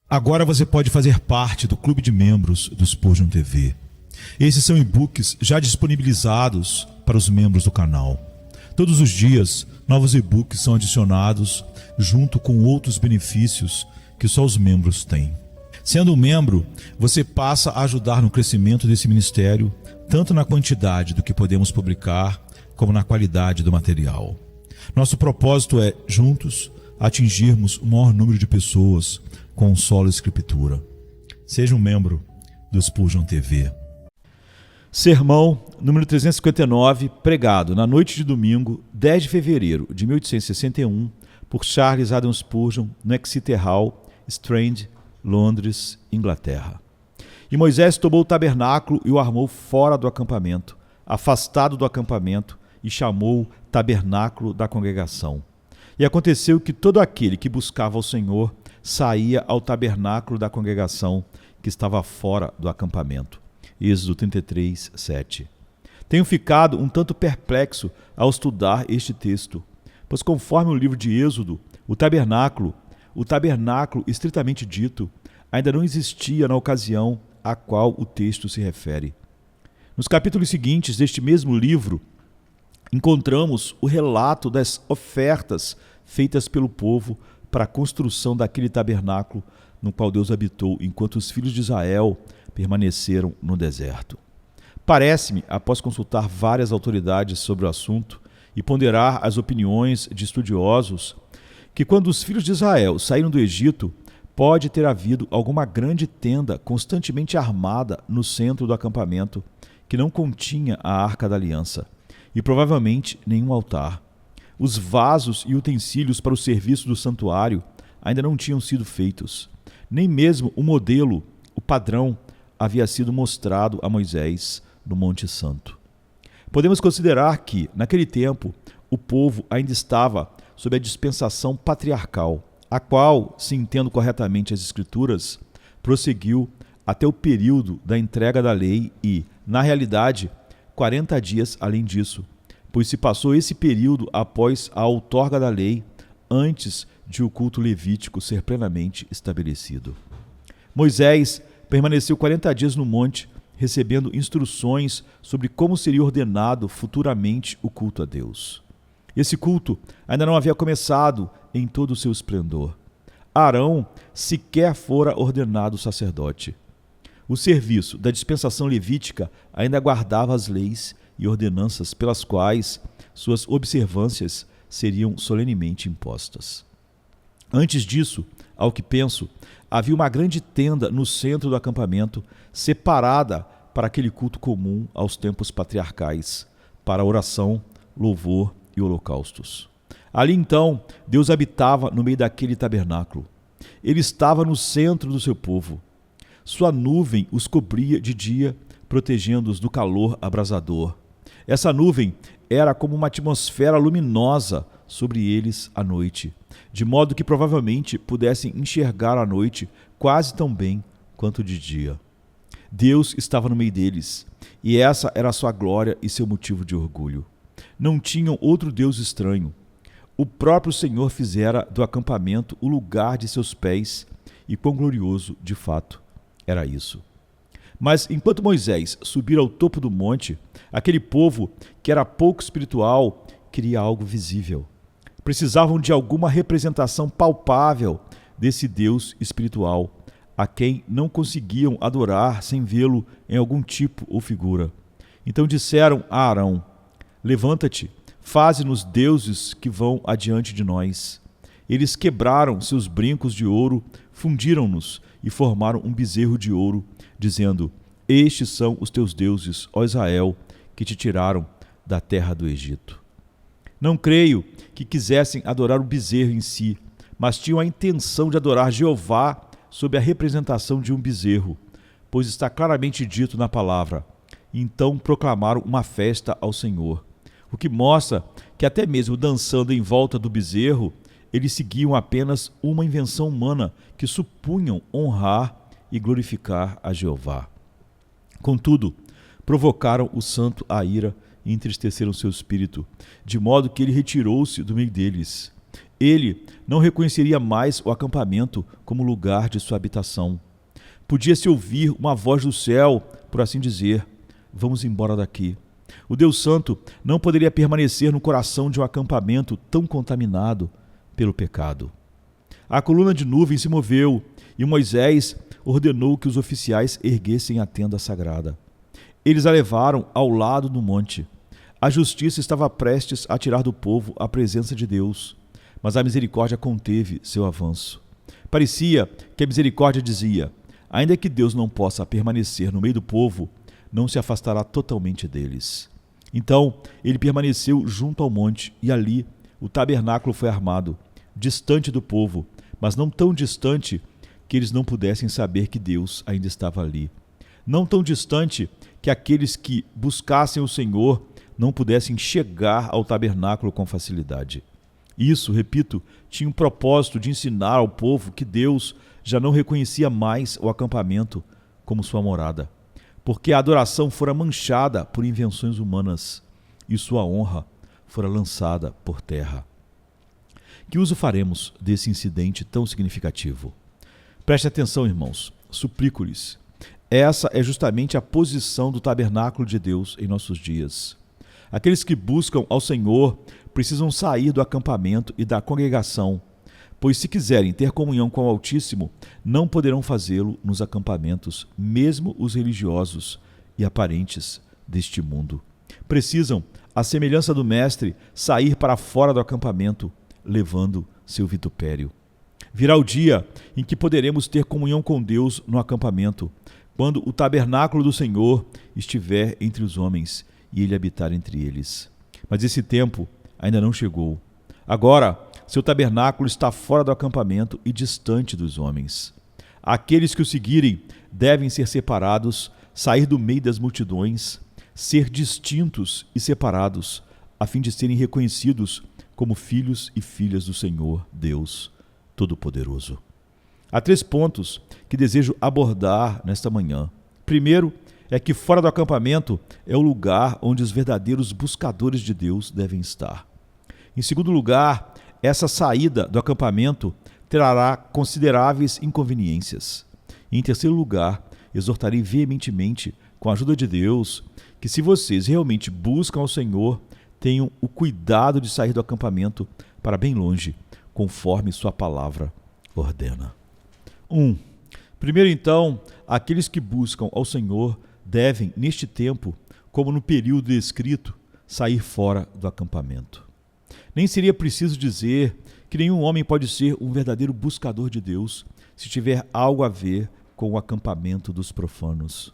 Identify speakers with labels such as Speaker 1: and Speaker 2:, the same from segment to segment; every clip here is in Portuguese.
Speaker 1: Agora você pode fazer parte do clube de membros do Spurgeon TV. Esses são e-books já disponibilizados para os membros do canal. Todos os dias, novos e-books são adicionados junto com outros benefícios que só os membros têm. Sendo um membro, você passa a ajudar no crescimento desse ministério, tanto na quantidade do que podemos publicar, como na qualidade do material. Nosso propósito é, juntos, atingirmos o maior número de pessoas com solo escritura. Seja um membro do Spurgeon TV. Sermão número 359, pregado na noite de domingo, 10 de fevereiro de 1861, por Charles Haddon Spurgeon, no Exeter Hall, Strand, Londres, Inglaterra. E Moisés tomou o tabernáculo e o armou fora do acampamento, afastado do acampamento, e chamou tabernáculo da congregação. E aconteceu que todo aquele que buscava o Senhor saía ao tabernáculo da congregação que estava fora do acampamento. Êxodo 33, 7. Tenho ficado um tanto perplexo ao estudar este texto, pois conforme o livro de Êxodo, o tabernáculo estritamente dito, ainda não existia na ocasião a qual o texto se refere. Nos capítulos seguintes deste mesmo livro, encontramos o relato das ofertas feitas pelo povo para a construção daquele tabernáculo no qual Deus habitou enquanto os filhos de Israel permaneceram no deserto. Parece-me, após consultar várias autoridades sobre o assunto e ponderar as opiniões de estudiosos, que quando os filhos de Israel saíram do Egito, pode ter havido alguma grande tenda constantemente armada no centro do acampamento que não continha a Arca da Aliança e provavelmente nenhum altar. Os vasos e utensílios para o serviço do santuário ainda não tinham sido feitos. Nem mesmo o modelo, o padrão, havia sido mostrado a Moisés no Monte Santo. Podemos considerar que, naquele tempo, o povo ainda estava sob a dispensação patriarcal, a qual, se entendo corretamente as Escrituras, prosseguiu até o período da entrega da lei e, na realidade, 40 dias além disso, pois se passou esse período após a outorga da lei, antes de o culto levítico ser plenamente estabelecido. Moisés permaneceu 40 dias no monte, recebendo instruções sobre como seria ordenado futuramente o culto a Deus. Esse culto ainda não havia começado em todo o seu esplendor. Arão sequer fora ordenado sacerdote. O serviço da dispensação levítica ainda guardava as leis e ordenanças pelas quais suas observâncias seriam solenemente impostas. Antes disso, ao que penso, havia uma grande tenda no centro do acampamento, separada para aquele culto comum aos tempos patriarcais, para oração, louvor e holocaustos. Ali então, Deus habitava no meio daquele tabernáculo. Ele estava no centro do seu povo. Sua nuvem os cobria de dia, protegendo-os do calor abrasador. Essa nuvem era como uma atmosfera luminosa sobre eles à noite, de modo que provavelmente pudessem enxergar à noite quase tão bem quanto de dia. Deus estava no meio deles, e essa era a sua glória e seu motivo de orgulho. Não tinham outro Deus estranho. O próprio Senhor fizera do acampamento o lugar de seus pés, e quão glorioso, de fato, era isso. Mas enquanto Moisés subira ao topo do monte, aquele povo, que era pouco espiritual, queria algo visível. Precisavam de alguma representação palpável desse Deus espiritual, a quem não conseguiam adorar sem vê-lo em algum tipo ou figura. Então disseram a Arão: levanta-te, faze-nos deuses que vão adiante de nós. Eles quebraram seus brincos de ouro, fundiram-nos e formaram um bezerro de ouro, dizendo: estes são os teus deuses, ó Israel, que te tiraram da terra do Egito. Não creio que quisessem adorar o bezerro em si, mas tinham a intenção de adorar Jeová sob a representação de um bezerro, pois está claramente dito na palavra: então proclamaram uma festa ao Senhor, o que mostra que até mesmo dançando em volta do bezerro, eles seguiam apenas uma invenção humana que supunham honrar e glorificar a Jeová. Contudo, provocaram o santo à ira e entristeceram seu espírito, de modo que ele retirou-se do meio deles. Ele não reconheceria mais o acampamento como lugar de sua habitação. Podia-se ouvir uma voz do céu, por assim dizer: vamos embora daqui. O Deus Santo não poderia permanecer no coração de um acampamento tão contaminado pelo pecado. A coluna de nuvem se moveu e Moisés ordenou que os oficiais erguessem a tenda sagrada. Eles a levaram ao lado do monte. A justiça estava prestes a tirar do povo a presença de Deus, mas a misericórdia conteve seu avanço. Parecia que a misericórdia dizia: ainda que Deus não possa permanecer no meio do povo, não se afastará totalmente deles. Então ele permaneceu junto ao monte, e ali o tabernáculo foi armado, distante do povo, mas não tão distante que eles não pudessem saber que Deus ainda estava ali. Não tão distante que aqueles que buscassem o Senhor não pudessem chegar ao tabernáculo com facilidade. Isso, repito, tinha um propósito de ensinar ao povo que Deus já não reconhecia mais o acampamento como sua morada, porque a adoração fora manchada por invenções humanas e sua honra fora lançada por terra. Que uso faremos desse incidente tão significativo? Preste atenção, irmãos, suplico-lhes. Essa é justamente a posição do tabernáculo de Deus em nossos dias. Aqueles que buscam ao Senhor precisam sair do acampamento e da congregação, pois se quiserem ter comunhão com o Altíssimo, não poderão fazê-lo nos acampamentos, mesmo os religiosos e aparentes deste mundo. Precisam, à semelhança do Mestre, sair para fora do acampamento, levando seu vitupério. Virá o dia em que poderemos ter comunhão com Deus no acampamento, quando o tabernáculo do Senhor estiver entre os homens e ele habitar entre eles. Mas esse tempo ainda não chegou. Agora, seu tabernáculo está fora do acampamento e distante dos homens. Aqueles que o seguirem devem ser separados, sair do meio das multidões, ser distintos e separados, a fim de serem reconhecidos como filhos e filhas do Senhor, Deus Todo-Poderoso. Há 3 pontos que desejo abordar nesta manhã. Primeiro, é que fora do acampamento é o lugar onde os verdadeiros buscadores de Deus devem estar. Em segundo lugar, essa saída do acampamento trará consideráveis inconveniências. E em terceiro lugar, exortarei veementemente, com a ajuda de Deus, que se vocês realmente buscam ao Senhor, tenham o cuidado de sair do acampamento para bem longe, conforme sua palavra ordena. 1. Primeiro, então, aqueles que buscam ao Senhor devem, neste tempo, como no período descrito, sair fora do acampamento. Nem seria preciso dizer que nenhum homem pode ser um verdadeiro buscador de Deus se tiver algo a ver com o acampamento dos profanos.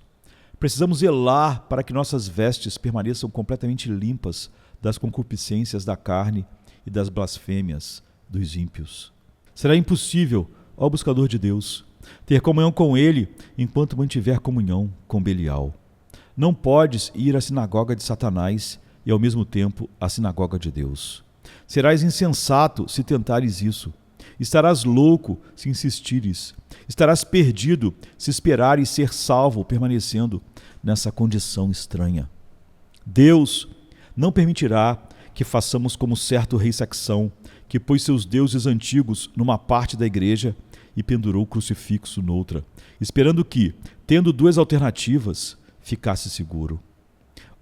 Speaker 1: Precisamos zelar para que nossas vestes permaneçam completamente limpas das concupiscências da carne e das blasfêmias dos ímpios. Será impossível ao buscador de Deus ter comunhão com ele enquanto mantiver comunhão com Belial. Não podes ir à sinagoga de Satanás e ao mesmo tempo à sinagoga de Deus. Serás insensato se tentares isso. Estarás louco se insistires. Estarás perdido se esperares ser salvo permanecendo nessa condição estranha. Deus não permitirá que façamos como certo rei Saxão, que pôs seus deuses antigos numa parte da igreja e pendurou o crucifixo noutra, esperando que, tendo 2 alternativas, ficasse seguro.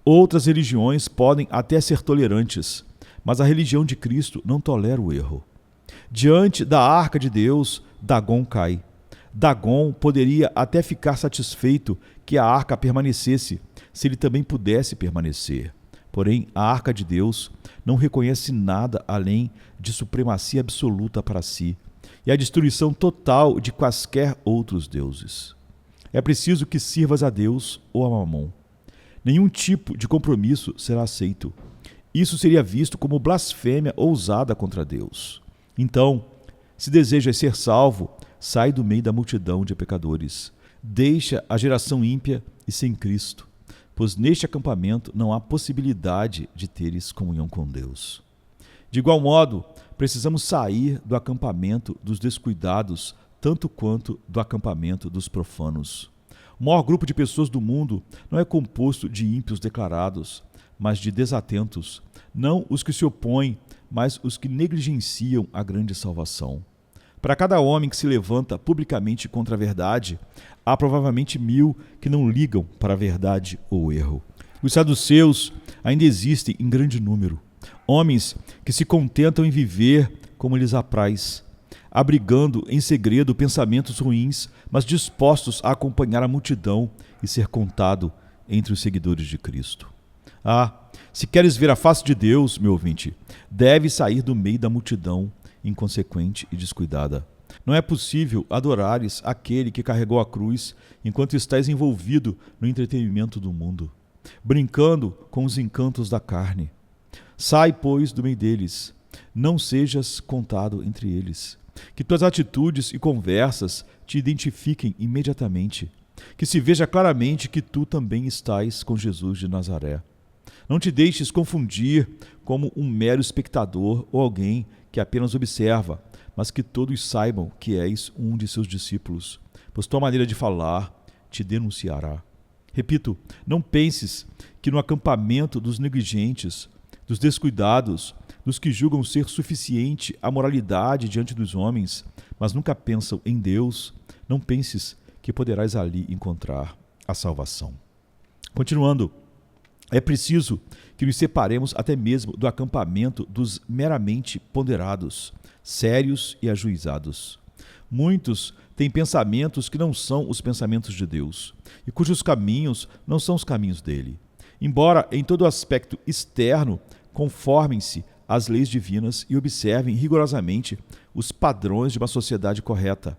Speaker 1: Outras religiões podem até ser tolerantes, mas a religião de Cristo não tolera o erro. Diante da arca de Deus, Dagom cai. Dagom poderia até ficar satisfeito que a arca permanecesse, se ele também pudesse permanecer. Porém, a arca de Deus não reconhece nada além de supremacia absoluta para si e a destruição total de quaisquer outros deuses. É preciso que sirvas a Deus ou a Mamon. Nenhum tipo de compromisso será aceito. Isso seria visto como blasfêmia ousada contra Deus. Então, se desejas ser salvo, sai do meio da multidão de pecadores. Deixa a geração ímpia e sem Cristo, pois neste acampamento não há possibilidade de teres comunhão com Deus. De igual modo, precisamos sair do acampamento dos descuidados, tanto quanto do acampamento dos profanos. O maior grupo de pessoas do mundo não é composto de ímpios declarados, mas de desatentos, não os que se opõem, mas os que negligenciam a grande salvação. Para cada homem que se levanta publicamente contra a verdade, há provavelmente 1000 que não ligam para a verdade ou o erro. Os saduceus ainda existem em grande número. Homens que se contentam em viver como lhes apraz, abrigando em segredo pensamentos ruins, mas dispostos a acompanhar a multidão e ser contado entre os seguidores de Cristo. Se queres ver a face de Deus, meu ouvinte, deve sair do meio da multidão inconsequente e descuidada. Não é possível adorares aquele que carregou a cruz enquanto estás envolvido no entretenimento do mundo, brincando com os encantos da carne. Sai, pois, do meio deles, não sejas contado entre eles. Que tuas atitudes e conversas te identifiquem imediatamente, que se veja claramente que tu também estás com Jesus de Nazaré. Não te deixes confundir como um mero espectador ou alguém que apenas observa, mas que todos saibam que és um de seus discípulos, pois tua maneira de falar te denunciará. Repito, não penses que no acampamento dos negligentes, dos descuidados, dos que julgam ser suficiente a moralidade diante dos homens, mas nunca pensam em Deus, não penses que poderás ali encontrar a salvação. Continuando, é preciso que nos separemos até mesmo do acampamento dos meramente ponderados, sérios e ajuizados. Muitos têm pensamentos que não são os pensamentos de Deus, e cujos caminhos não são os caminhos dele. Embora em todo aspecto externo conformem-se às leis divinas e observem rigorosamente os padrões de uma sociedade correta,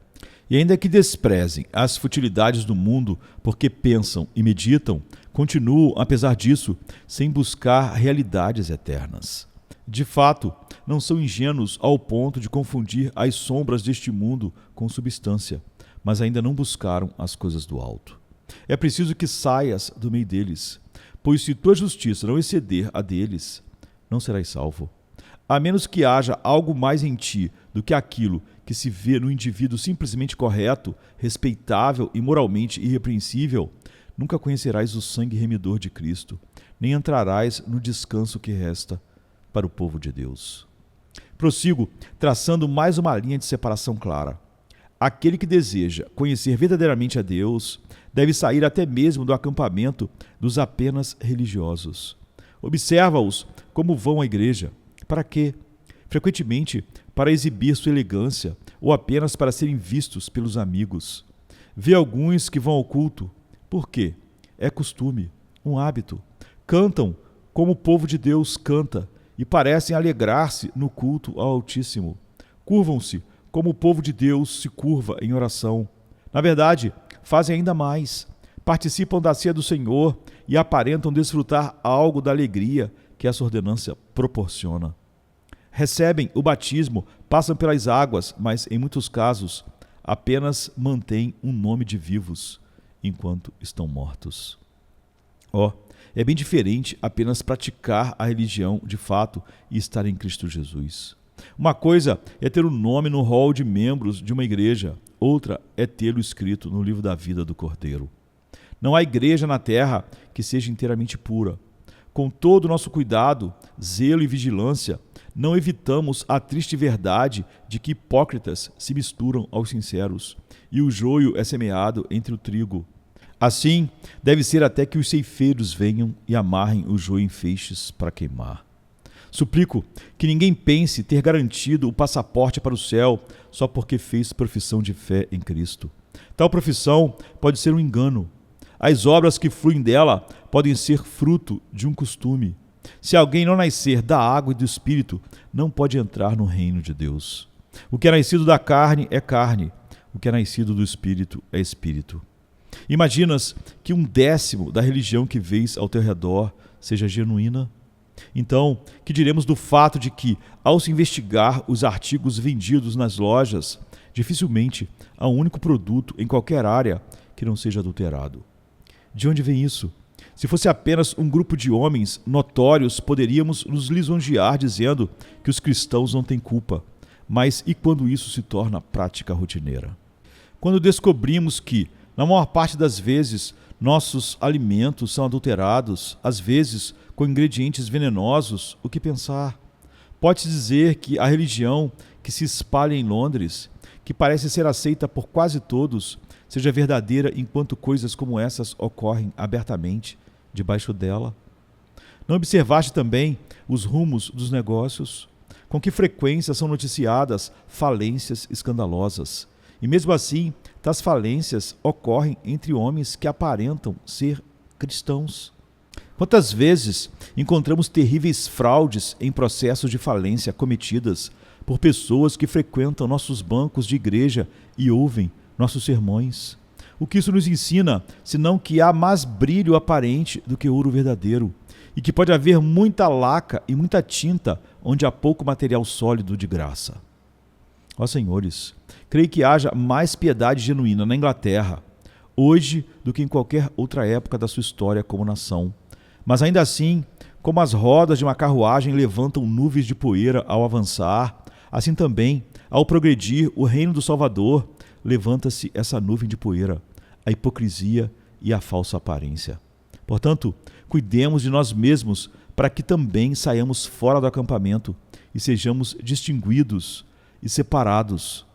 Speaker 1: e ainda que desprezem as futilidades do mundo porque pensam e meditam, continuam, apesar disso, sem buscar realidades eternas. De fato, não são ingênuos ao ponto de confundir as sombras deste mundo com substância, mas ainda não buscaram as coisas do alto. É preciso que saias do meio deles, pois se tua justiça não exceder a deles, não serás salvo. A menos que haja algo mais em ti do que aquilo que se vê no indivíduo simplesmente correto, respeitável e moralmente irrepreensível, nunca conhecerás o sangue remidor de Cristo, nem entrarás no descanso que resta para o povo de Deus. Prossigo, traçando mais uma linha de separação clara. Aquele que deseja conhecer verdadeiramente a Deus deve sair até mesmo do acampamento dos apenas religiosos. Observa-os como vão à igreja. Para quê? Frequentemente para exibir sua elegância ou apenas para serem vistos pelos amigos. Vê alguns que vão ao culto. Por quê? É costume, um hábito. Cantam como o povo de Deus canta e parecem alegrar-se no culto ao Altíssimo. Curvam-se como o povo de Deus se curva em oração. Na verdade, fazem ainda mais. Participam da ceia do Senhor e aparentam desfrutar algo da alegria que essa ordenança proporciona. Recebem o batismo, passam pelas águas, mas, em muitos casos, apenas mantêm um nome de vivos enquanto estão mortos. É bem diferente apenas praticar a religião de fato e estar em Cristo Jesus. Uma coisa é ter o nome no rol de membros de uma igreja, outra é tê-lo escrito no livro da vida do Cordeiro. Não há igreja na terra que seja inteiramente pura. Com todo o nosso cuidado, zelo e vigilância, não evitamos a triste verdade de que hipócritas se misturam aos sinceros, e o joio é semeado entre o trigo. Assim, deve ser até que os ceifeiros venham e amarrem o joio em feixes para queimar. Suplico que ninguém pense ter garantido o passaporte para o céu só porque fez profissão de fé em Cristo. Tal profissão pode ser um engano. As obras que fluem dela podem ser fruto de um costume. Se alguém não nascer da água e do Espírito, não pode entrar no reino de Deus. O que é nascido da carne é carne, o que é nascido do Espírito é Espírito. Imaginas que 1/10 da religião que vês ao teu redor seja genuína? Então, que diremos do fato de que, ao se investigar os artigos vendidos nas lojas, dificilmente há um único produto em qualquer área que não seja adulterado? De onde vem isso? Se fosse apenas um grupo de homens notórios, poderíamos nos lisonjear dizendo que os cristãos não têm culpa. Mas e quando isso se torna prática rotineira? Quando descobrimos que, na maior parte das vezes, nossos alimentos são adulterados, às vezes com ingredientes venenosos, o que pensar? Pode-se dizer que a religião que se espalha em Londres, que parece ser aceita por quase todos, seja verdadeira enquanto coisas como essas ocorrem abertamente debaixo dela? Não observaste também os rumos dos negócios? Com que frequência são noticiadas falências escandalosas? E mesmo assim, tais falências ocorrem entre homens que aparentam ser cristãos. Quantas vezes encontramos terríveis fraudes em processos de falência cometidas por pessoas que frequentam nossos bancos de igreja e ouvem nossos sermões? O que isso nos ensina, senão que há mais brilho aparente do que ouro verdadeiro, e que pode haver muita laca e muita tinta onde há pouco material sólido de graça. Ó senhores, creio que haja mais piedade genuína na Inglaterra, hoje, do que em qualquer outra época da sua história como nação. Mas ainda assim, como as rodas de uma carruagem levantam nuvens de poeira ao avançar, assim também, ao progredir o reino do Salvador, levanta-se essa nuvem de poeira, a hipocrisia e a falsa aparência. Portanto, cuidemos de nós mesmos para que também saiamos fora do acampamento e sejamos distinguidos e separados,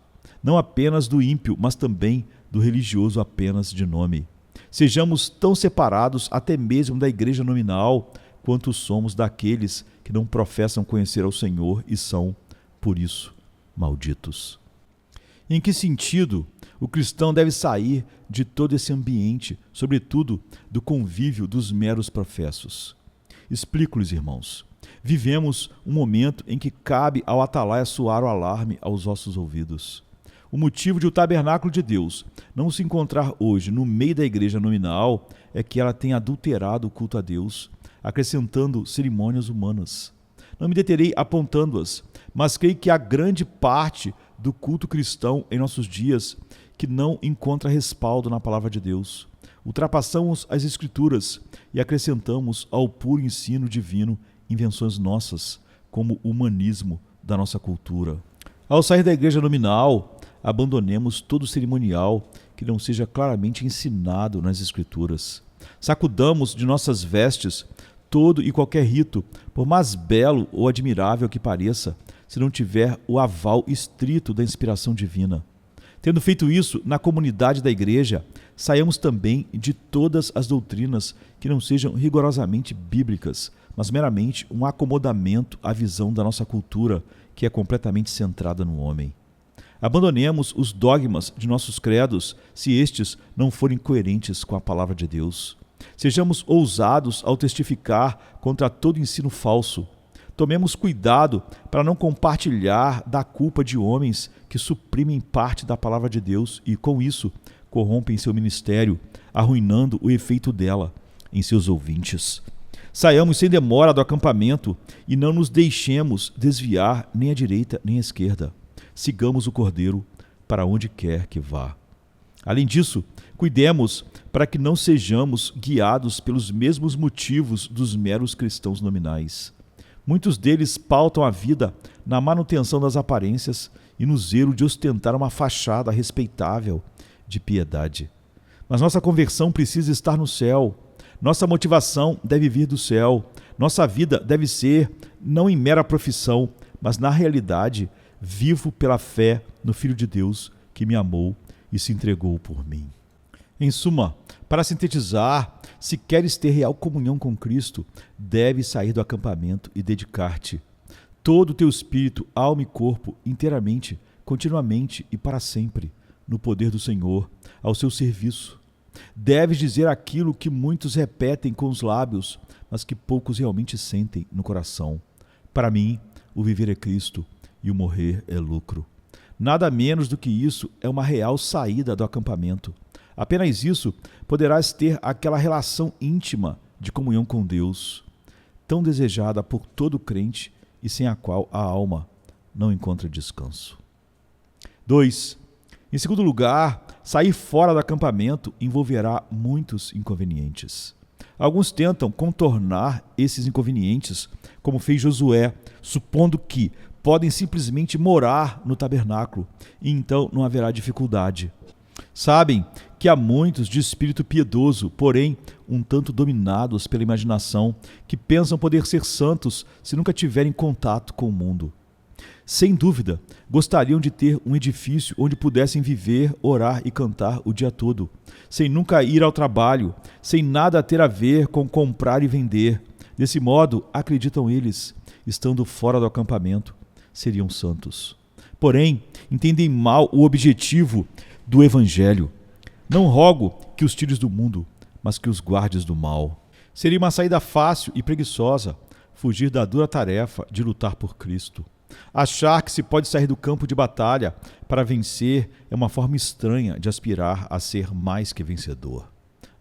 Speaker 1: não apenas do ímpio, mas também do religioso apenas de nome. Sejamos tão separados até mesmo da igreja nominal quanto somos daqueles que não professam conhecer ao Senhor e são, por isso, malditos. Em que sentido o cristão deve sair de todo esse ambiente, sobretudo do convívio dos meros professos? Explico-lhes, irmãos. Vivemos um momento em que cabe ao atalaia soar o alarme aos vossos ouvidos. O motivo de o tabernáculo de Deus não se encontrar hoje no meio da igreja nominal é que ela tem adulterado o culto a Deus, acrescentando cerimônias humanas. Não me deterei apontando-as, mas creio que há grande parte do culto cristão em nossos dias que não encontra respaldo na palavra de Deus. Ultrapassamos as Escrituras e acrescentamos ao puro ensino divino invenções nossas, como o humanismo da nossa cultura. Ao sair da igreja nominal, abandonemos todo cerimonial que não seja claramente ensinado nas Escrituras. Sacudamos de nossas vestes todo e qualquer rito, por mais belo ou admirável que pareça, se não tiver o aval estrito da inspiração divina. Tendo feito isso na comunidade da igreja, saiamos também de todas as doutrinas que não sejam rigorosamente bíblicas, mas meramente um acomodamento à visão da nossa cultura, que é completamente centrada no homem. Abandonemos os dogmas de nossos credos, se estes não forem coerentes com a palavra de Deus. Sejamos ousados ao testificar contra todo ensino falso. Tomemos cuidado para não compartilhar da culpa de homens que suprimem parte da palavra de Deus e, com isso, corrompem seu ministério, arruinando o efeito dela em seus ouvintes. Saiamos sem demora do acampamento e não nos deixemos desviar nem à direita nem à esquerda. Sigamos o Cordeiro para onde quer que vá. Além disso, cuidemos para que não sejamos guiados pelos mesmos motivos dos meros cristãos nominais. Muitos deles pautam a vida na manutenção das aparências e no zelo de ostentar uma fachada respeitável de piedade. Mas nossa conversão precisa estar no céu. Nossa motivação deve vir do céu. Nossa vida deve ser, não em mera profissão, mas na realidade, vivo pela fé no Filho de Deus que me amou e se entregou por mim. Em suma, para sintetizar, se queres ter real comunhão com Cristo, deves sair do acampamento e dedicar-te todo o teu espírito, alma e corpo, inteiramente, continuamente e para sempre, no poder do Senhor, ao seu serviço. Deves dizer aquilo que muitos repetem com os lábios, mas que poucos realmente sentem no coração. Para mim, o viver é Cristo e o morrer é lucro. Nada menos do que isso é uma real saída do acampamento. Apenas isso poderás ter aquela relação íntima de comunhão com Deus, tão desejada por todo crente e sem a qual a alma não encontra descanso. 2. Em segundo lugar, sair fora do acampamento envolverá muitos inconvenientes. Alguns tentam contornar esses inconvenientes, como fez Josué, supondo que podem simplesmente morar no tabernáculo e então não haverá dificuldade. Sabem que há muitos de espírito piedoso, porém um tanto dominados pela imaginação, que pensam poder ser santos se nunca tiverem contato com o mundo. Sem dúvida, gostariam de ter um edifício onde pudessem viver, orar e cantar o dia todo, sem nunca ir ao trabalho, sem nada ter a ver com comprar e vender. Desse modo, acreditam eles, estando fora do acampamento, seriam santos. Porém, entendem mal o objetivo do Evangelho. Não rogo que os tires do mundo, mas que os guardes do mal. Seria uma saída fácil e preguiçosa fugir da dura tarefa de lutar por Cristo. Achar que se pode sair do campo de batalha para vencer é uma forma estranha de aspirar a ser mais que vencedor.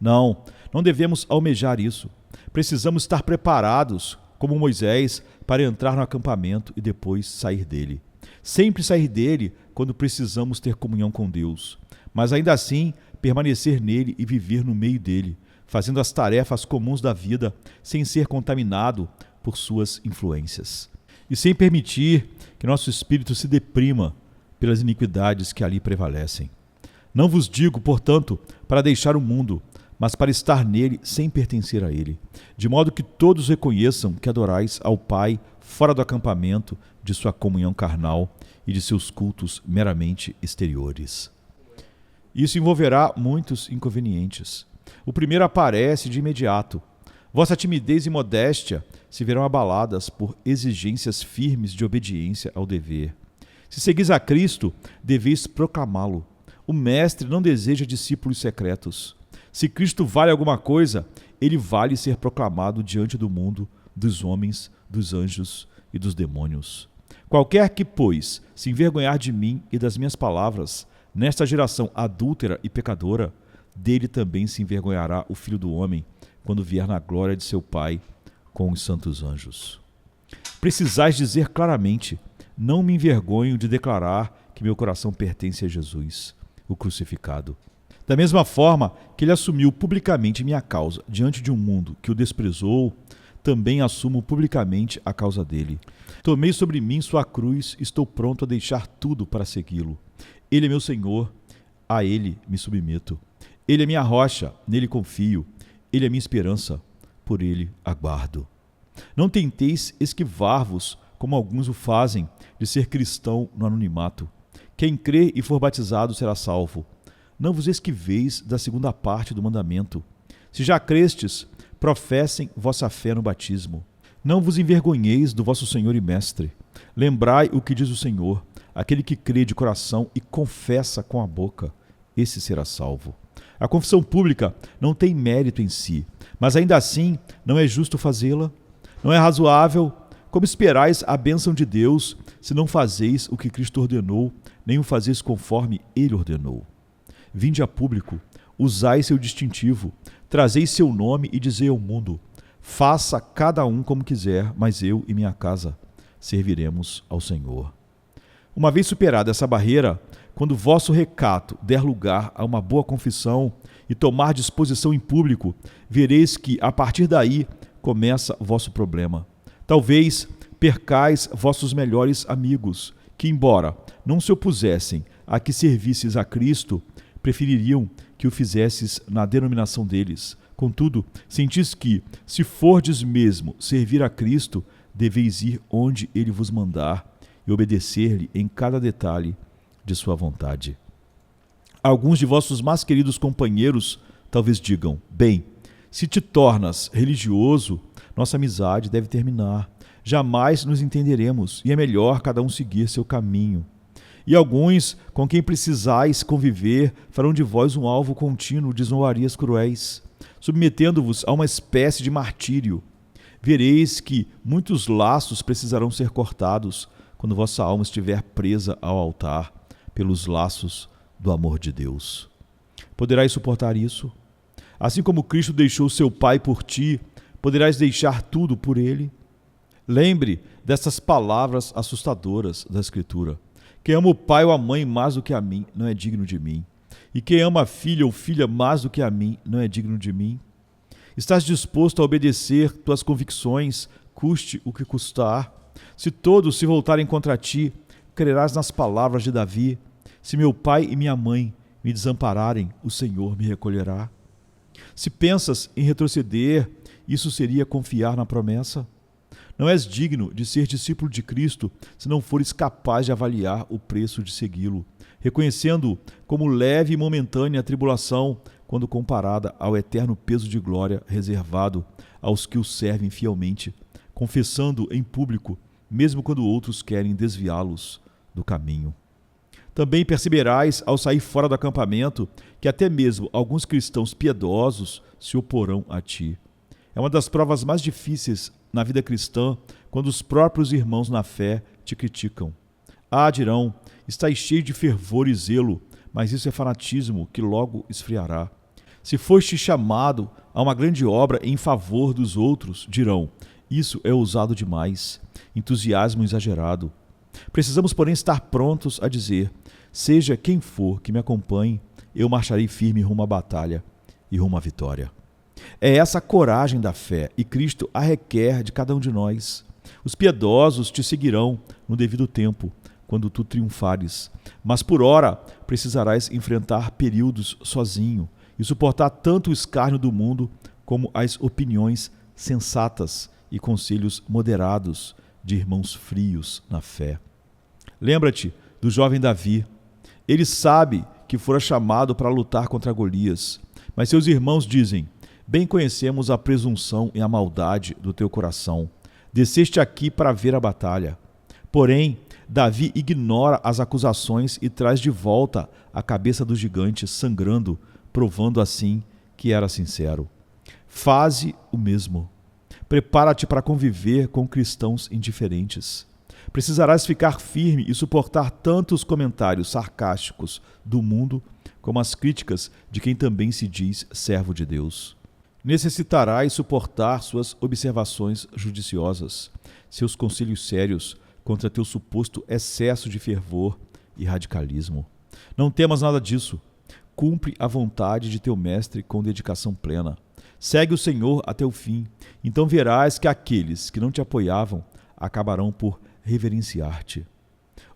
Speaker 1: Não devemos almejar isso. Precisamos estar preparados, como Moisés, para entrar no acampamento e depois sair dele. Sempre sair dele quando precisamos ter comunhão com Deus, mas ainda assim permanecer nele e viver no meio dele, fazendo as tarefas comuns da vida sem ser contaminado por suas influências. E sem permitir que nosso espírito se deprima pelas iniquidades que ali prevalecem. Não vos digo, portanto, para deixar o mundo, mas para estar nele sem pertencer a ele, de modo que todos reconheçam que adorais ao Pai fora do acampamento de sua comunhão carnal e de seus cultos meramente exteriores. Isso envolverá muitos inconvenientes. O primeiro aparece de imediato. Vossa timidez e modéstia se verão abaladas por exigências firmes de obediência ao dever. Se seguis a Cristo, deveis proclamá-lo. O Mestre não deseja discípulos secretos. Se Cristo vale alguma coisa, ele vale ser proclamado diante do mundo, dos homens, dos anjos e dos demônios. Qualquer que, pois, se envergonhar de mim e das minhas palavras, nesta geração adúltera e pecadora, dele também se envergonhará o Filho do Homem, quando vier na glória de seu Pai com os santos anjos. Precisais dizer claramente: não me envergonho de declarar que meu coração pertence a Jesus, o crucificado. Da mesma forma que ele assumiu publicamente minha causa diante de um mundo que o desprezou, também assumo publicamente a causa dele. Tomei sobre mim sua cruz, estou pronto a deixar tudo para segui-lo. Ele é meu Senhor, a ele me submeto. Ele é minha rocha, nele confio. Ele é minha esperança, por ele aguardo. Não tenteis esquivar-vos, como alguns o fazem, de ser cristão no anonimato. Quem crê e for batizado será salvo. Não vos esquiveis da segunda parte do mandamento. Se já crestes, professem vossa fé no batismo. Não vos envergonheis do vosso Senhor e Mestre. Lembrai o que diz o Senhor: aquele que crê de coração e confessa com a boca, esse será salvo. A confissão pública não tem mérito em si, mas ainda assim não é justo fazê-la? Não é razoável? Como esperais a bênção de Deus, se não fazeis o que Cristo ordenou, nem o fazeis conforme ele ordenou? Vinde a público, usai seu distintivo, trazei seu nome e dizei ao mundo: faça cada um como quiser, mas eu e minha casa serviremos ao Senhor. Uma vez superada essa barreira, quando vosso recato der lugar a uma boa confissão e tomar disposição em público, vereis que, a partir daí, começa vosso problema. Talvez percais vossos melhores amigos, que, embora não se opusessem a que servisses a Cristo, prefeririam que o fizesses na denominação deles. Contudo, sentis que, se fordes mesmo servir a Cristo, deveis ir onde ele vos mandar e obedecer-lhe em cada detalhe de sua vontade. Alguns de vossos mais queridos companheiros talvez digam: bem, se te tornas religioso, nossa amizade deve terminar. Jamais nos entenderemos e é melhor cada um seguir seu caminho. E alguns, com quem precisais conviver, farão de vós um alvo contínuo de zombarias cruéis, submetendo-vos a uma espécie de martírio. Vereis que muitos laços precisarão ser cortados quando vossa alma estiver presa ao altar pelos laços do amor de Deus. Poderás suportar isso? Assim como Cristo deixou seu Pai por ti, poderás deixar tudo por ele? Lembre dessas palavras assustadoras da Escritura: quem ama o pai ou a mãe mais do que a mim, não é digno de mim. E quem ama a filha ou filha mais do que a mim, não é digno de mim. Estás disposto a obedecer tuas convicções, custe o que custar? Se todos se voltarem contra ti, crerás nas palavras de Davi: se meu pai e minha mãe me desampararem, o Senhor me recolherá. Se pensas em retroceder, isso seria confiar na promessa? Não és digno de ser discípulo de Cristo se não fores capaz de avaliar o preço de segui-lo, reconhecendo-o como leve e momentânea tribulação quando comparada ao eterno peso de glória reservado aos que o servem fielmente, confessando em público, mesmo quando outros querem desviá-los do caminho. Também perceberás, ao sair fora do acampamento, que até mesmo alguns cristãos piedosos se oporão a ti. É uma das provas mais difíceis na vida cristã quando os próprios irmãos na fé te criticam. Ah, dirão, estás cheio de fervor e zelo, mas isso é fanatismo que logo esfriará. Se foste chamado a uma grande obra em favor dos outros, dirão, isso é ousado demais, entusiasmo exagerado. Precisamos, porém, estar prontos a dizer, seja quem for que me acompanhe, eu marcharei firme rumo à batalha e rumo à vitória. É essa a coragem da fé, e Cristo a requer de cada um de nós. Os piedosos te seguirão no devido tempo, quando tu triunfares. Mas por ora precisarás enfrentar períodos sozinho e suportar tanto o escárnio do mundo como as opiniões sensatas e conselhos moderados de irmãos frios na fé. Lembra-te do jovem Davi. Ele sabe que fora chamado para lutar contra Golias, mas seus irmãos dizem, bem conhecemos a presunção e a maldade do teu coração. Desceste aqui para ver a batalha. Porém, Davi ignora as acusações e traz de volta a cabeça do gigante sangrando, provando assim que era sincero. Faze o mesmo. Prepara-te para conviver com cristãos indiferentes. Precisarás ficar firme e suportar tanto os comentários sarcásticos do mundo como as críticas de quem também se diz servo de Deus. Necessitarás suportar suas observações judiciosas, seus conselhos sérios contra teu suposto excesso de fervor e radicalismo. Não temas nada disso. Cumpre a vontade de teu mestre com dedicação plena. Segue o Senhor até o fim. Então verás que aqueles que não te apoiavam acabarão por reverenciar-te.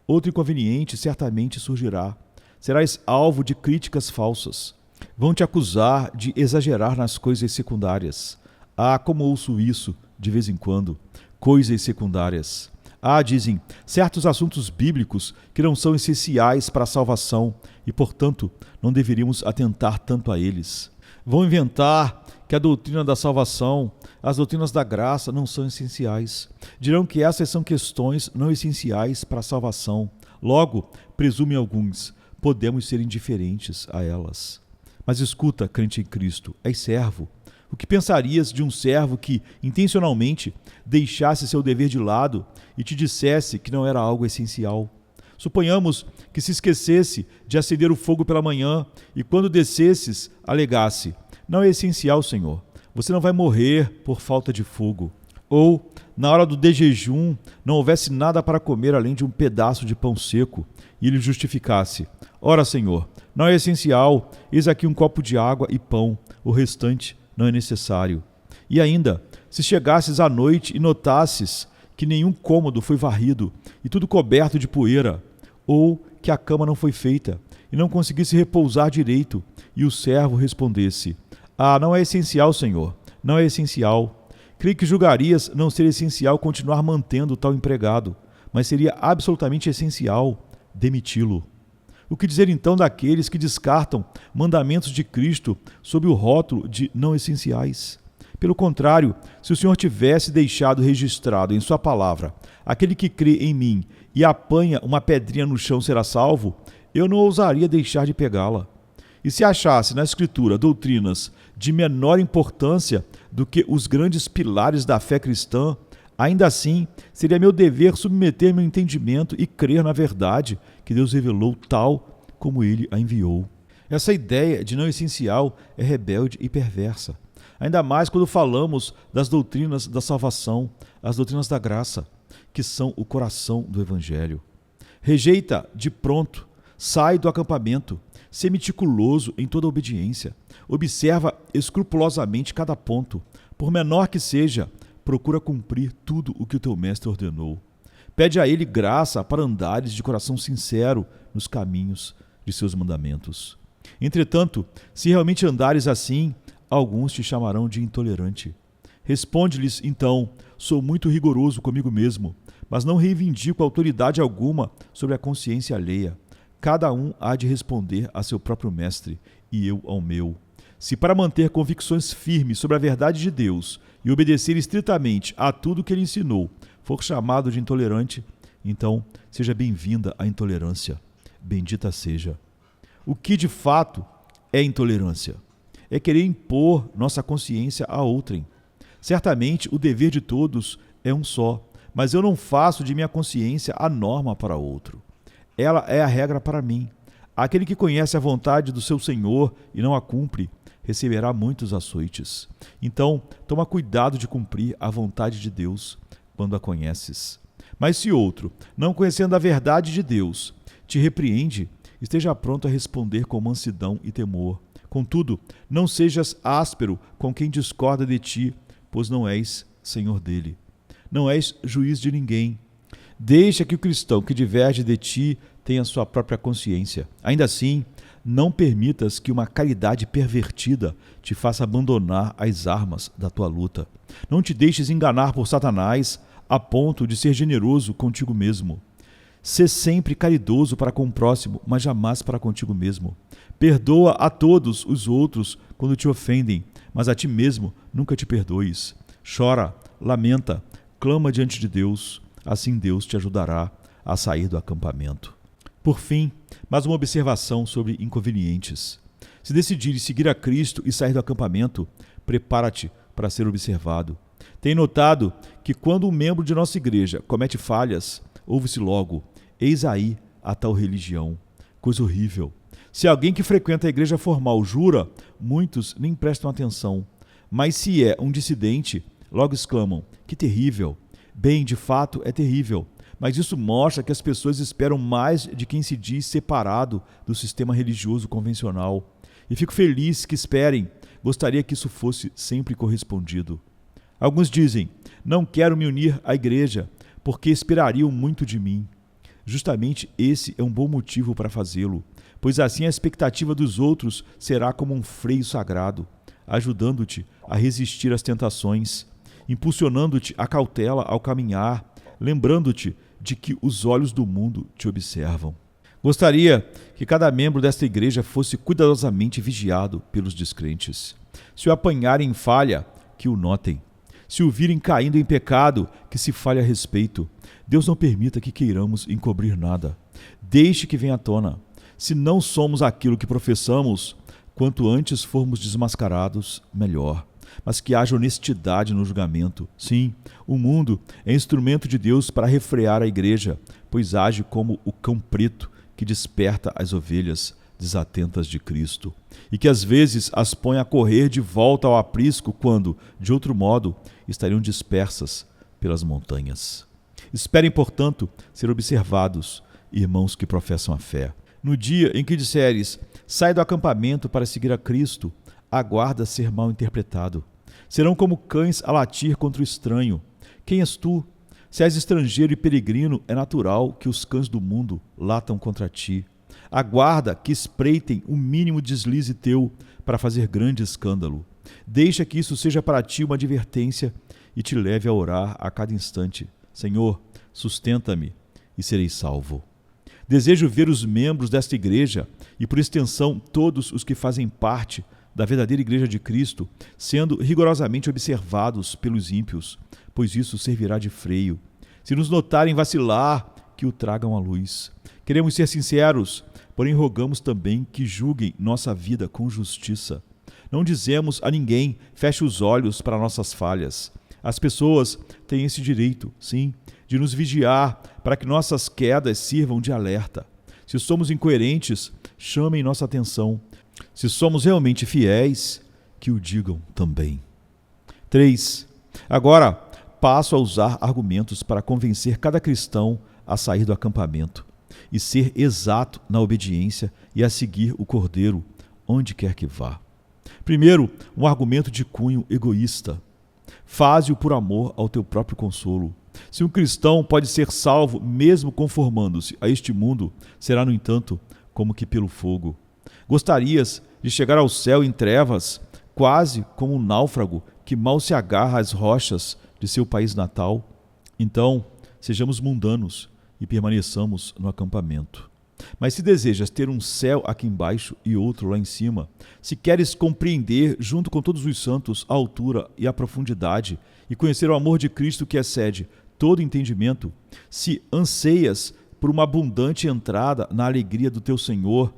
Speaker 1: Outro inconveniente certamente surgirá. Serás alvo de críticas falsas. Vão te acusar de exagerar nas coisas secundárias. Ah, como ouço isso de vez em quando. Coisas secundárias. Ah, dizem, certos assuntos bíblicos que não são essenciais para a salvação e, portanto, não deveríamos atentar tanto a eles. Vão inventar que a doutrina da salvação, as doutrinas da graça não são essenciais. Dirão que essas são questões não essenciais para a salvação. Logo, presumem alguns, podemos ser indiferentes a elas. Mas escuta, crente em Cristo, és servo. O que pensarias de um servo que, intencionalmente, deixasse seu dever de lado e te dissesse que não era algo essencial? Suponhamos que se esquecesse de acender o fogo pela manhã e, quando descesses, alegasse, não é essencial, Senhor, você não vai morrer por falta de fogo. Ou, na hora do de jejum, não houvesse nada para comer além de um pedaço de pão seco e ele justificasse, ora, Senhor, não é essencial, eis aqui um copo de água e pão, o restante não é necessário. E ainda, se chegasses à noite e notasses que nenhum cômodo foi varrido e tudo coberto de poeira, ou que a cama não foi feita e não conseguisse repousar direito, e o servo respondesse, ah, não é essencial, Senhor, não é essencial. Creio que julgarias não ser essencial continuar mantendo tal empregado, mas seria absolutamente essencial demiti-lo. O que dizer então daqueles que descartam mandamentos de Cristo sob o rótulo de não essenciais? Pelo contrário, se o Senhor tivesse deixado registrado em sua palavra, aquele que crê em mim e apanha uma pedrinha no chão será salvo, eu não ousaria deixar de pegá-la. E se achasse na Escritura doutrinas de menor importância do que os grandes pilares da fé cristã, ainda assim seria meu dever submeter meu entendimento e crer na verdade que Deus revelou tal como Ele a enviou. Essa ideia de não essencial é rebelde e perversa. Ainda mais quando falamos das doutrinas da salvação, as doutrinas da graça, que são o coração do Evangelho. Rejeita de pronto, sai do acampamento, sê meticuloso em toda obediência, observa escrupulosamente cada ponto, por menor que seja, procura cumprir tudo o que o teu mestre ordenou. Pede a ele graça para andares de coração sincero nos caminhos de seus mandamentos. Entretanto, se realmente andares assim, alguns te chamarão de intolerante. Responde-lhes, então: sou muito rigoroso comigo mesmo, mas não reivindico autoridade alguma sobre a consciência alheia. Cada um há de responder a seu próprio mestre, e eu ao meu. Se para manter convicções firmes sobre a verdade de Deus e obedecer estritamente a tudo que ele ensinou, for chamado de intolerante, então seja bem-vinda a intolerância. Bendita seja. O que de fato é intolerância? É querer impor nossa consciência a outrem. Certamente o dever de todos é um só, mas eu não faço de minha consciência a norma para outro. Ela é a regra para mim. Aquele que conhece a vontade do seu Senhor e não a cumpre, receberá muitos açoites. Então, toma cuidado de cumprir a vontade de Deus quando a conheces. Mas se outro, não conhecendo a verdade de Deus, te repreende, esteja pronto a responder com mansidão e temor. Contudo, não sejas áspero com quem discorda de ti, pois não és senhor dele. Não és juiz de ninguém. Deixa que o cristão que diverge de ti tenha sua própria consciência. Ainda assim, não permitas que uma caridade pervertida te faça abandonar as armas da tua luta. Não te deixes enganar por Satanás a ponto de ser generoso contigo mesmo. Sê sempre caridoso para com o próximo, mas jamais para contigo mesmo. Perdoa a todos os outros quando te ofendem, mas a ti mesmo nunca te perdoes. Chora, lamenta, clama diante de Deus. Assim Deus te ajudará a sair do acampamento. Por fim, mais uma observação sobre inconvenientes. Se decidires seguir a Cristo e sair do acampamento, prepara-te para ser observado. Tenho notado que quando um membro de nossa igreja comete falhas, ouve-se logo: eis aí a tal religião. Coisa horrível. Se alguém que frequenta a igreja formal jura, muitos nem prestam atenção. Mas se é um dissidente, logo exclamam: que terrível. Bem, de fato, é terrível. Mas isso mostra que as pessoas esperam mais de quem se diz separado do sistema religioso convencional. E fico feliz que esperem. Gostaria que isso fosse sempre correspondido. Alguns dizem: não quero me unir à igreja, porque esperariam muito de mim. Justamente esse é um bom motivo para fazê-lo, pois assim a expectativa dos outros será como um freio sagrado, ajudando-te a resistir às tentações, impulsionando-te a cautela ao caminhar, lembrando-te de que os olhos do mundo te observam. Gostaria que cada membro desta igreja fosse cuidadosamente vigiado pelos descrentes. Se o apanharem em falha, que o notem. Se o virem caindo em pecado, que se fale a respeito. Deus não permita que queiramos encobrir nada. Deixe que venha à tona. Se não somos aquilo que professamos, quanto antes formos desmascarados, melhor. Mas que haja honestidade no julgamento. Sim, o mundo é instrumento de Deus para refrear a igreja, pois age como o cão preto que desperta as ovelhas desatentas de Cristo, e que às vezes as põe a correr de volta ao aprisco quando, de outro modo, estariam dispersas pelas montanhas. Esperem, portanto, ser observados, irmãos que professam a fé. No dia em que disseres: sai do acampamento para seguir a Cristo, aguarda ser mal interpretado. Serão como cães a latir contra o estranho. Quem és tu? Se és estrangeiro e peregrino, é natural que os cães do mundo latam contra ti. Aguarda que espreitem o mínimo deslize teu para fazer grande escândalo. Deixa que isso seja para ti uma advertência e te leve a orar a cada instante: Senhor, sustenta-me e serei salvo. Desejo ver os membros desta igreja e, por extensão, todos os que fazem parte da verdadeira igreja de Cristo, sendo rigorosamente observados pelos ímpios, pois isso servirá de freio. Se nos notarem vacilar, que o tragam à luz. Queremos ser sinceros, porém rogamos também que julguem nossa vida com justiça. Não dizemos a ninguém: feche os olhos para nossas falhas. As pessoas têm esse direito, sim, de nos vigiar para que nossas quedas sirvam de alerta. Se somos incoerentes, chamem nossa atenção. Se somos realmente fiéis, que o digam também. 3. Agora, passo a usar argumentos para convencer cada cristão a sair do acampamento e ser exato na obediência e a seguir o Cordeiro onde quer que vá. Primeiro, um argumento de cunho egoísta. Faze-o por amor ao teu próprio consolo. Se um cristão pode ser salvo mesmo conformando-se a este mundo, será, no entanto, como que pelo fogo. Gostarias de chegar ao céu em trevas, quase como um náufrago que mal se agarra às rochas de seu país natal? Então, sejamos mundanos e permaneçamos no acampamento. Mas se desejas ter um céu aqui embaixo e outro lá em cima, se queres compreender, junto com todos os santos, a altura e a profundidade, e conhecer o amor de Cristo que excede todo entendimento, se anseias por uma abundante entrada na alegria do teu Senhor,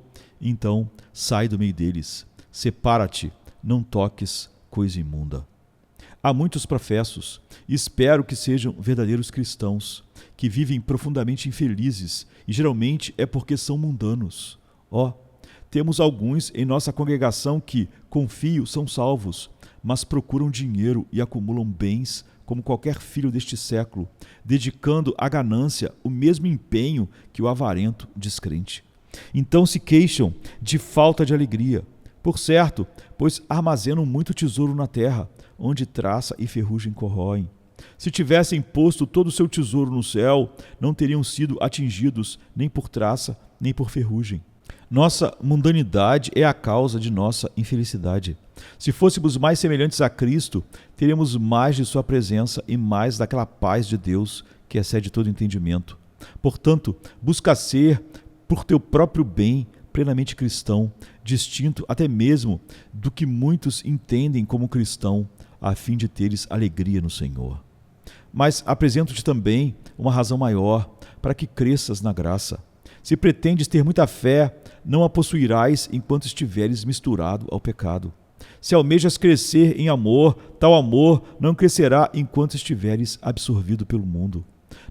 Speaker 1: então sai do meio deles, separa-te, não toques coisa imunda. Há muitos professos, e espero que sejam verdadeiros cristãos, que vivem profundamente infelizes, e geralmente é porque são mundanos. Temos alguns em nossa congregação que, confio, são salvos, mas procuram dinheiro e acumulam bens como qualquer filho deste século, dedicando à ganância o mesmo empenho que o avarento descrente. Então se queixam de falta de alegria, por certo, pois armazenam muito tesouro na terra, onde traça e ferrugem corroem. Se tivessem posto todo o seu tesouro no céu, não teriam sido atingidos nem por traça, nem por ferrugem. Nossa mundanidade é a causa de nossa infelicidade. Se fôssemos mais semelhantes a Cristo, teríamos mais de sua presença e mais daquela paz de Deus que excede todo entendimento. Portanto, busca ser, por teu próprio bem, plenamente cristão, distinto até mesmo do que muitos entendem como cristão, a fim de teres alegria no Senhor. Mas apresento-te também uma razão maior para que cresças na graça. Se pretendes ter muita fé, não a possuirás enquanto estiveres misturado ao pecado. Se almejas crescer em amor, tal amor não crescerá enquanto estiveres absorvido pelo mundo.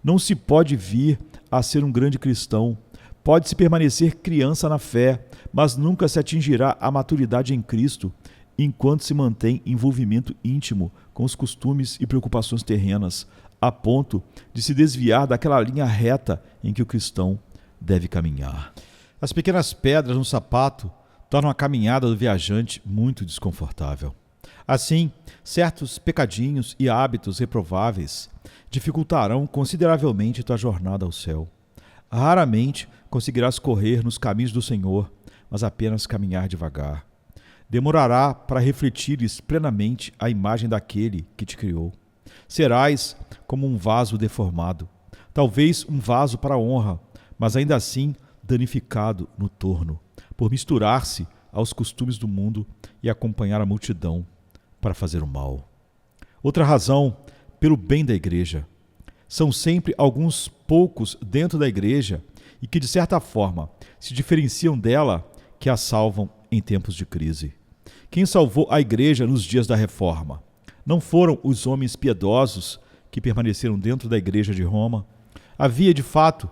Speaker 1: Não se pode vir a ser um grande cristão. Pode-se permanecer criança na fé, mas nunca se atingirá a maturidade em Cristo, enquanto se mantém envolvimento íntimo com os costumes e preocupações terrenas, a ponto de se desviar daquela linha reta em que o cristão deve caminhar. As pequenas pedras no sapato tornam a caminhada do viajante muito desconfortável. Assim, certos pecadinhos e hábitos reprováveis dificultarão consideravelmente tua jornada ao céu. Raramente conseguirás correr nos caminhos do Senhor, mas apenas caminhar devagar. Demorará para refletires plenamente a imagem daquele que te criou. Serás como um vaso deformado, talvez um vaso para a honra, mas ainda assim danificado no torno, por misturar-se aos costumes do mundo e acompanhar a multidão para fazer o mal. Outra razão, pelo bem da igreja. São sempre alguns poucos dentro da igreja e que, de certa forma, se diferenciam dela que a salvam em tempos de crise. Quem salvou a igreja nos dias da Reforma? Não foram os homens piedosos que permaneceram dentro da igreja de Roma? Havia, de fato,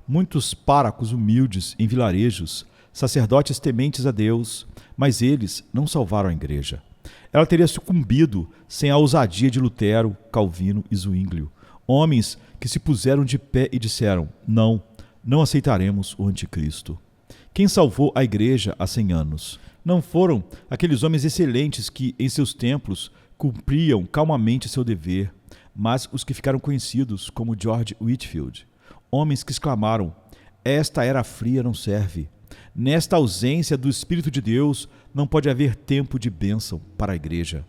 Speaker 1: muitos párocos humildes em vilarejos, sacerdotes tementes a Deus, mas eles não salvaram a igreja. Ela teria sucumbido sem a ousadia de Lutero, Calvino e Zwinglio, homens que se puseram de pé e disseram: não aceitaremos o anticristo. Quem salvou a igreja há 100 anos? Não foram aqueles homens excelentes que, em seus templos, cumpriam calmamente seu dever, mas os que ficaram conhecidos como George Whitefield, homens que exclamaram: esta era fria não serve. Nesta ausência do Espírito de Deus, não pode haver tempo de bênção para a igreja.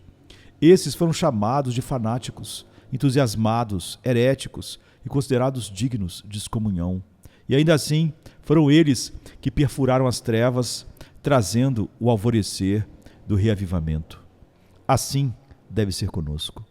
Speaker 1: Esses foram chamados de fanáticos, entusiasmados, heréticos e considerados dignos de excomunhão. E ainda assim, foram eles que perfuraram as trevas, trazendo o alvorecer do reavivamento. Assim deve ser conosco.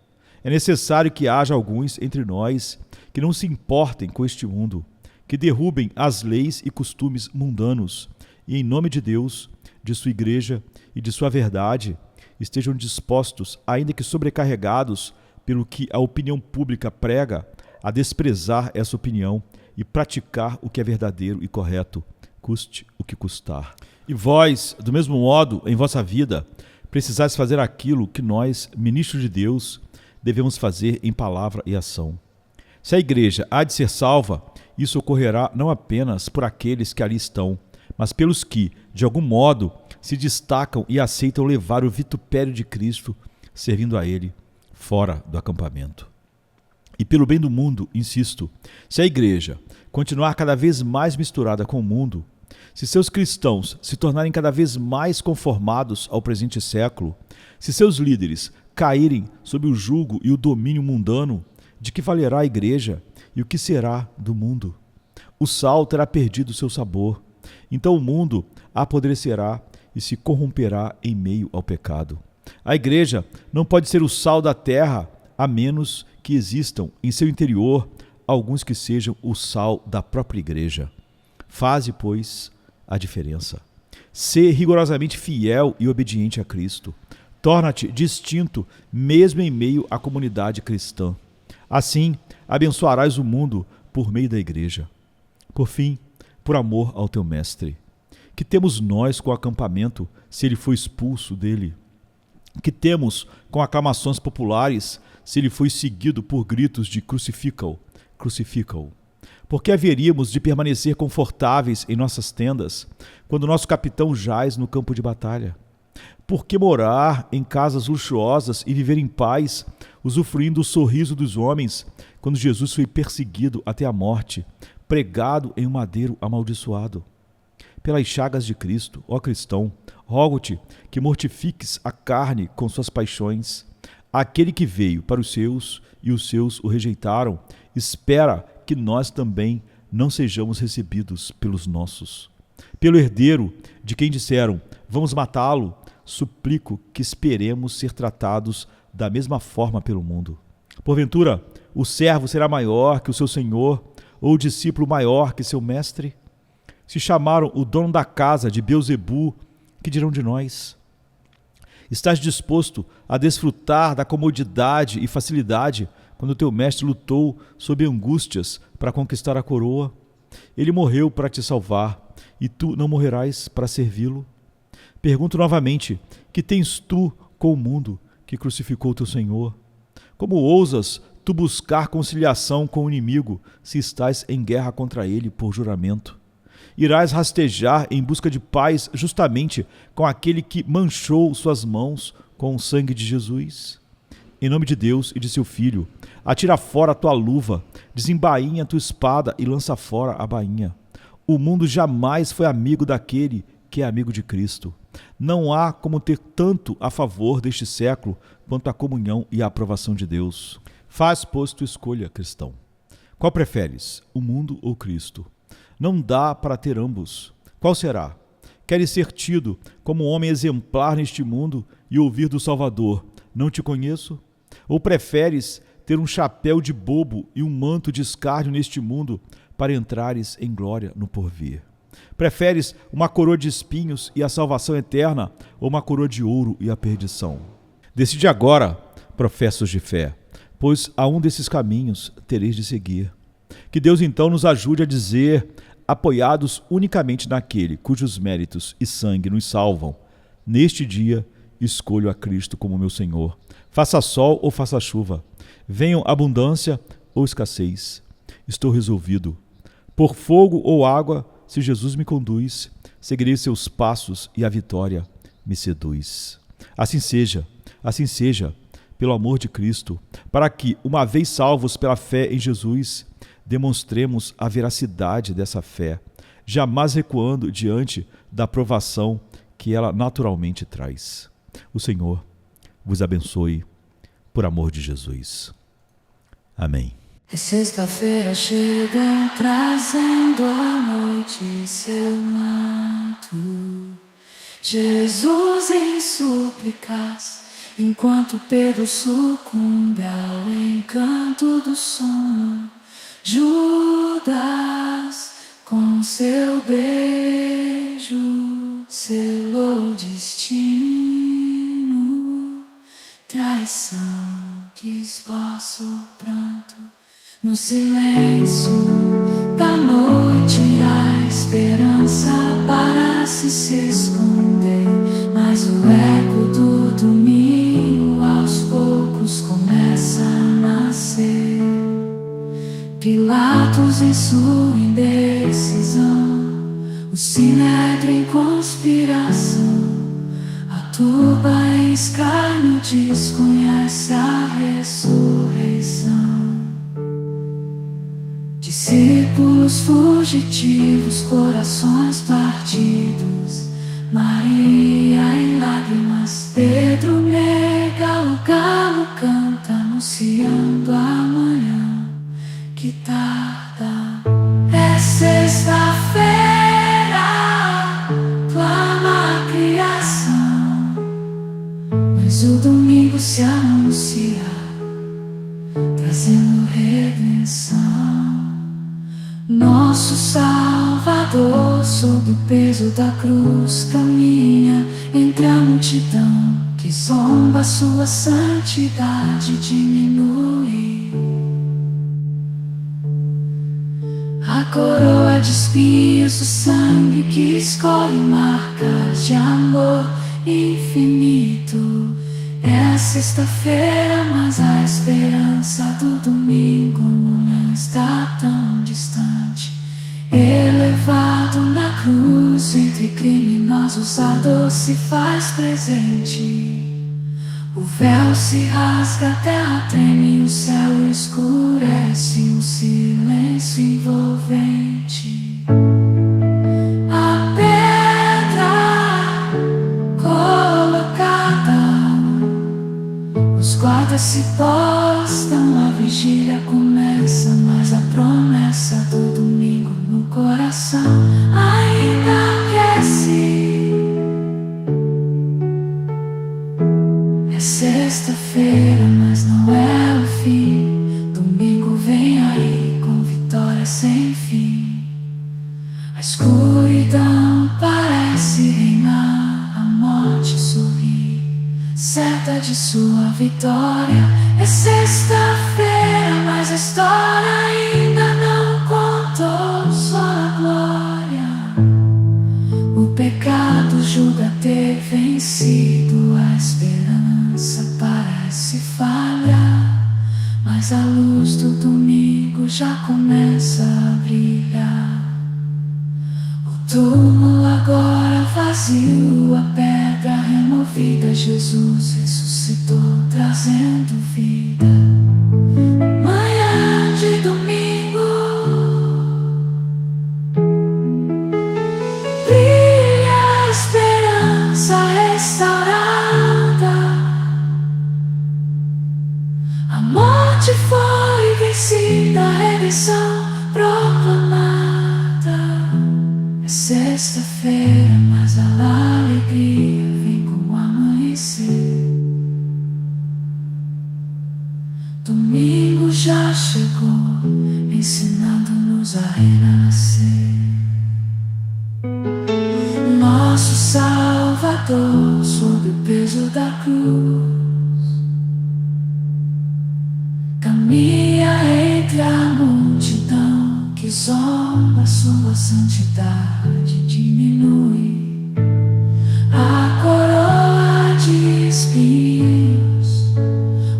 Speaker 1: É necessário que haja alguns entre nós que não se importem com este mundo, que derrubem as leis e costumes mundanos e, em nome de Deus, de sua igreja e de sua verdade, estejam dispostos, ainda que sobrecarregados pelo que a opinião pública prega, a desprezar essa opinião e praticar o que é verdadeiro e correto, custe o que custar. E vós, do mesmo modo, em vossa vida, precisais fazer aquilo que nós, ministros de Deus, devemos fazer em palavra e ação. Se a igreja há de ser salva, isso ocorrerá não apenas por aqueles que ali estão, mas pelos que, de algum modo, se destacam e aceitam levar o vitupério de Cristo, servindo a Ele, fora do acampamento. E pelo bem do mundo, insisto, se a igreja continuar cada vez mais misturada com o mundo, Se seus cristãos se tornarem cada vez mais conformados ao presente século, se seus líderes caírem sob o jugo e o domínio mundano, de que valerá a igreja e o que será do mundo? O sal terá perdido seu sabor, então o mundo apodrecerá e se corromperá em meio ao pecado. A igreja não pode ser o sal da terra, a menos que existam em seu interior alguns que sejam o sal da própria igreja. Faze, pois, a diferença. Sê rigorosamente fiel e obediente a Cristo. Torna-te distinto mesmo em meio à comunidade cristã. Assim, abençoarás o mundo por meio da igreja. Por fim, por amor ao teu mestre. Que temos nós com o acampamento se ele foi expulso dele? Que temos com aclamações populares se ele foi seguido por gritos de crucifica-o, crucifica-o? Por que haveríamos de permanecer confortáveis em nossas tendas quando nosso capitão jaz no campo de batalha? Por que morar em casas luxuosas e viver em paz, usufruindo o sorriso dos homens, quando Jesus foi perseguido até a morte, pregado em um madeiro amaldiçoado? Pelas chagas de Cristo, ó cristão, rogo-te que mortifiques a carne com suas paixões. Aquele que veio para os seus e os seus o rejeitaram, espera que nós também não sejamos recebidos pelos nossos. Pelo herdeiro, de quem disseram, vamos matá-lo, suplico que esperemos ser tratados da mesma forma pelo mundo. Porventura, o servo será maior que o seu senhor, ou o discípulo maior que seu mestre? Se chamaram o dono da casa de Beelzebu, que dirão de nós? Estás disposto a desfrutar da comodidade e facilidade quando teu mestre lutou sob angústias para conquistar a coroa? Ele morreu para te salvar, e tu não morrerás para servi-lo? Pergunto novamente, que tens tu com o mundo que crucificou teu Senhor? Como ousas tu buscar conciliação com o inimigo se estás em guerra contra ele por juramento? Irás rastejar em busca de paz justamente com aquele que manchou suas mãos com o sangue de Jesus? Em nome de Deus e de seu Filho, atira fora a tua luva, desembainha a tua espada e lança fora a bainha. O mundo jamais foi amigo daquele que é amigo de Cristo. Não há como ter tanto a favor deste século quanto a comunhão e a aprovação de Deus. Faz, pois, tua escolha, cristão. Qual preferes, o mundo ou Cristo? Não dá para ter ambos. Qual será? Queres ser tido como um homem exemplar neste mundo e ouvir do Salvador, não te conheço? Ou preferes ter um chapéu de bobo e um manto de escárnio neste mundo para entrares em glória no porvir? Preferes uma coroa de espinhos e a salvação eterna ou uma coroa de ouro e a perdição? Decide agora, professos de fé, pois a um desses caminhos tereis de seguir. Que Deus então nos ajude a dizer, apoiados unicamente naquele cujos méritos e sangue nos salvam, neste dia escolho a Cristo como meu Senhor. Faça sol ou faça chuva, venham abundância ou escassez, estou resolvido. Por fogo ou água, se Jesus me conduz, seguirei seus passos e a vitória me seduz. Assim seja, pelo amor de Cristo, para que, uma vez salvos pela fé em Jesus, demonstremos a veracidade dessa fé, jamais recuando diante da provação que ela naturalmente traz. O Senhor vos abençoe, por amor de Jesus. Amém.
Speaker 2: É sexta-feira chega trazendo a noite em seu manto. Jesus em súplicas, enquanto Pedro sucumbe ao encanto do sono. Judas, com seu beijo, selou o destino. Traição que esboça o pranto. No silêncio da noite, a esperança parece se esconder, mas o eco do domingo aos poucos começa a nascer. Pilatos em sua indecisão, o sinédrio em conspiração, a turba em escárnio desconhece a ressurreição. discípulos fugitivos, corações partidos, Maria em lágrimas, Pedro nega, o galo canta, anunciando amanhã que tarda. É sexta-feira, clama a criação, mas o domingo se anuncia, trazendo redenção. Nosso Salvador, sob o peso da cruz, caminha entre a multidão que zomba, sua santidade diminui. A coroa de espinhos, o sangue que escolhe marcas de amor infinito. É a sexta-feira, mas a esperança do domingo não está tão distante. Elevado na cruz, entre criminosos a dor se faz presente. O véu se rasga, a terra treme, o céu escurece, um silêncio envolvente. A pedra colocada, os guardas se postam, a vigília começa, mas a promessa do domingo no coração ainda aquece. É sexta-feira, mas não é o fim. Domingo vem aí com vitória sem fim. A escuridão parece reinar, a morte sorri, certa de sua vitória. É sexta-feira, mas a história ainda não contou, só a glória. O pecado julga ter vencido, a esperança parece falhar, mas a luz do domingo já começa a brilhar. O túmulo agora vazio, a pedra removida, Jesus ressuscitou, trazendo vida. Manhã de domingo, brilha a esperança restaurada. A morte foi vencida, a redenção proclamada. É sexta-feira, mas a alegria vem com o amanhecer. Domingo já chegou, ensinando-nos a renascer. Nosso Salvador, sob o peso da cruz, caminha entre a multidão que zomba, sua santidade diminui. A coroa de espinhos,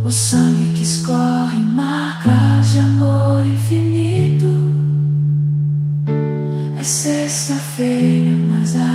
Speaker 2: o sangue que escorre, marcas de amor infinito. É sexta-feira, mas a